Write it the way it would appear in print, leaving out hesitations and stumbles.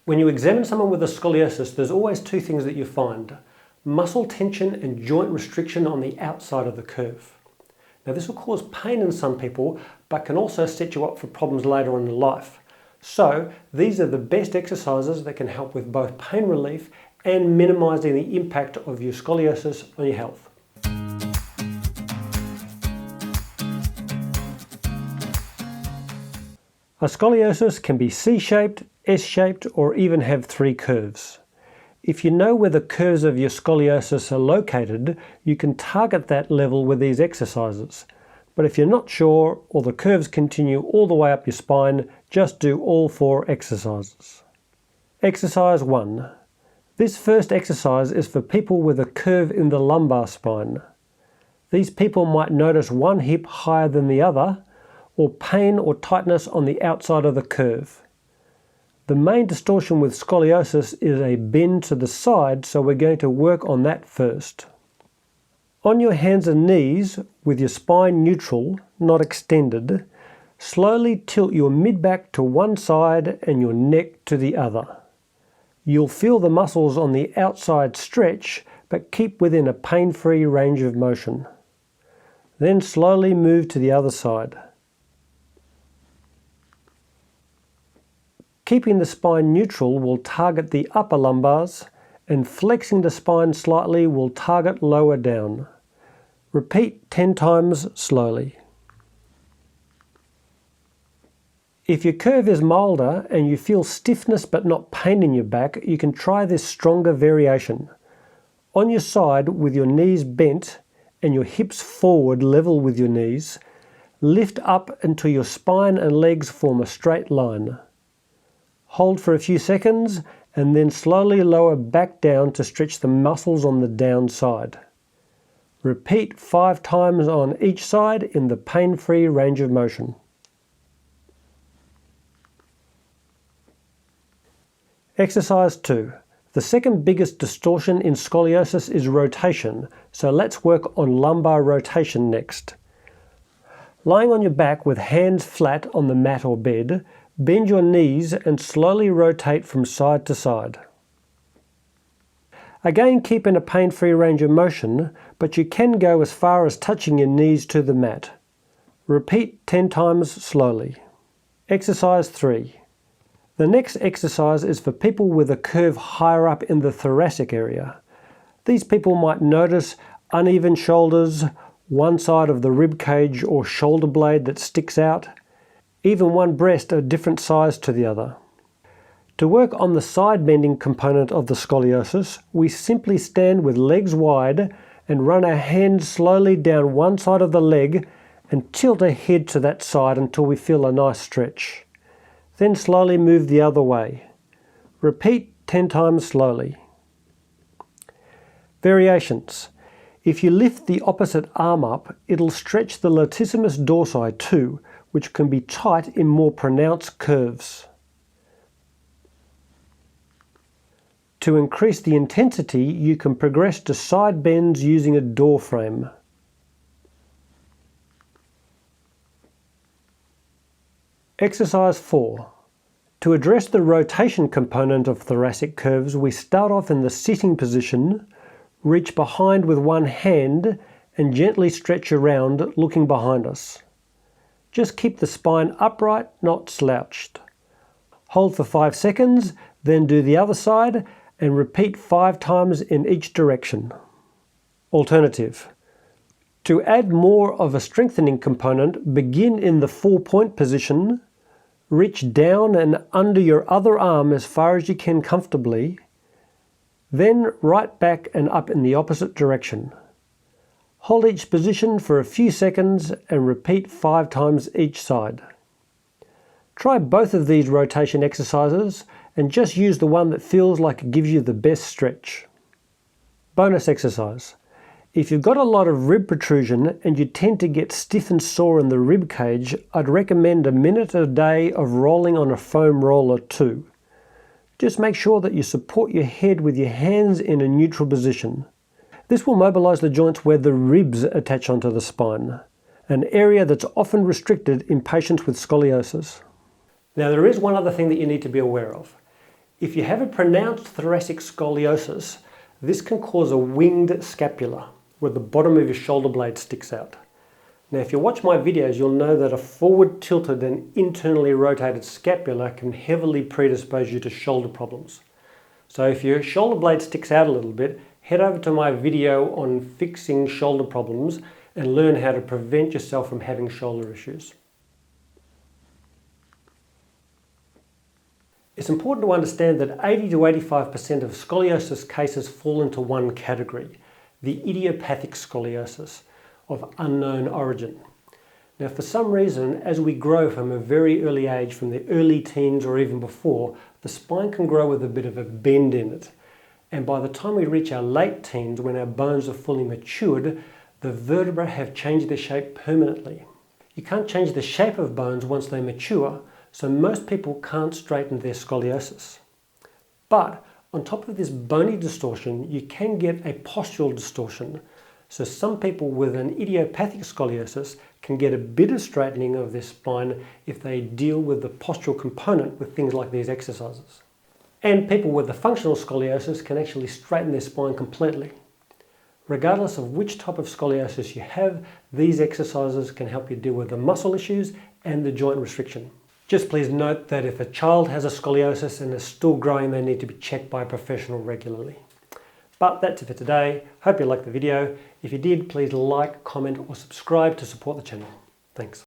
When you examine someone with a scoliosis, there's always two things that you find: muscle tension and joint restriction on the outside of the curve. Now this will cause pain in some people, but can also set you up for problems later on in life. So these are the best exercises that can help with both pain relief and minimizing the impact of your scoliosis on your health. A scoliosis can be C-shaped, S-shaped, or even have three curves. If you know where the curves of your scoliosis are located, you can target that level with these exercises. But if you're not sure, or the curves continue all the way up your spine, just do all four exercises. Exercise 1. This first exercise is for people with a curve in the lumbar spine. These people might notice one hip higher than the other, or pain or tightness on the outside of the curve. The main distortion with scoliosis is a bend to the side, so we're going to work on that first. On your hands and knees, with your spine neutral, not extended, slowly tilt your mid-back to one side and your neck to the other. You'll feel the muscles on the outside stretch, but keep within a pain-free range of motion. Then slowly move to the other side. Keeping the spine neutral will target the upper lumbars, and flexing the spine slightly will target lower down. Repeat 10 times slowly. If your curve is milder and you feel stiffness but not pain in your back, you can try this stronger variation. On your side with your knees bent and your hips forward level with your knees, lift up until your spine and legs form a straight line. Hold for a few seconds and then slowly lower back down to stretch the muscles on the down side. Repeat 5 times on each side in the pain-free range of motion. Exercise 2. The second biggest distortion in scoliosis is rotation, so let's work on lumbar rotation next. Lying on your back with hands flat on the mat or bed, bend your knees and slowly rotate from side to side. Again, keep in a pain-free range of motion, but you can go as far as touching your knees to the mat. Repeat 10 times slowly. Exercise 3. The next exercise is for people with a curve higher up in the thoracic area. These people might notice uneven shoulders, one side of the rib cage or shoulder blade that sticks out, even one breast a different size to the other. To work on the side bending component of the scoliosis, we simply stand with legs wide and run our hands slowly down one side of the leg and tilt our head to that side until we feel a nice stretch. Then slowly move the other way. Repeat 10 times slowly. Variations. If you lift the opposite arm up, it'll stretch the latissimus dorsi too, which can be tight in more pronounced curves. To increase the intensity, you can progress to side bends using a door frame. Exercise 4. To address the rotation component of thoracic curves, we start off in the sitting position, reach behind with one hand, and gently stretch around, looking behind us. Just keep the spine upright, not slouched. Hold for 5 seconds, then do the other side, and repeat 5 times in each direction. Alternative. To add more of a strengthening component, begin in the 4-point position, reach down and under your other arm as far as you can comfortably, then right back and up in the opposite direction. Hold each position for a few seconds and repeat 5 times each side. Try both of these rotation exercises and just use the one that feels like it gives you the best stretch. Bonus exercise. If you've got a lot of rib protrusion and you tend to get stiff and sore in the rib cage, I'd recommend a minute a day of rolling on a foam roller too. Just make sure that you support your head with your hands in a neutral position. This will mobilize the joints where the ribs attach onto the spine, an area that's often restricted in patients with scoliosis. Now there is one other thing that you need to be aware of. If you have a pronounced thoracic scoliosis, this can cause a winged scapula, where the bottom of your shoulder blade sticks out. Now, if you watch my videos, you'll know that a forward tilted and internally rotated scapula can heavily predispose you to shoulder problems. So if your shoulder blade sticks out a little bit, head over to my video on fixing shoulder problems and learn how to prevent yourself from having shoulder issues. It's important to understand that 80 to 85% of scoliosis cases fall into one category, the idiopathic scoliosis of unknown origin. Now, for some reason, as we grow from a very early age, from the early teens or even before, the spine can grow with a bit of a bend in it. And by the time we reach our late teens, when our bones are fully matured, the vertebrae have changed their shape permanently. You can't change the shape of bones once they mature, so most people can't straighten their scoliosis. But on top of this bony distortion, you can get a postural distortion. So some people with an idiopathic scoliosis can get a bit of straightening of their spine if they deal with the postural component with things like these exercises. And people with the functional scoliosis can actually straighten their spine completely. Regardless of which type of scoliosis you have, these exercises can help you deal with the muscle issues and the joint restriction. Just please note that if a child has a scoliosis and is still growing, they need to be checked by a professional regularly. But that's it for today. Hope you liked the video. If you did, please like, comment or subscribe to support the channel. Thanks.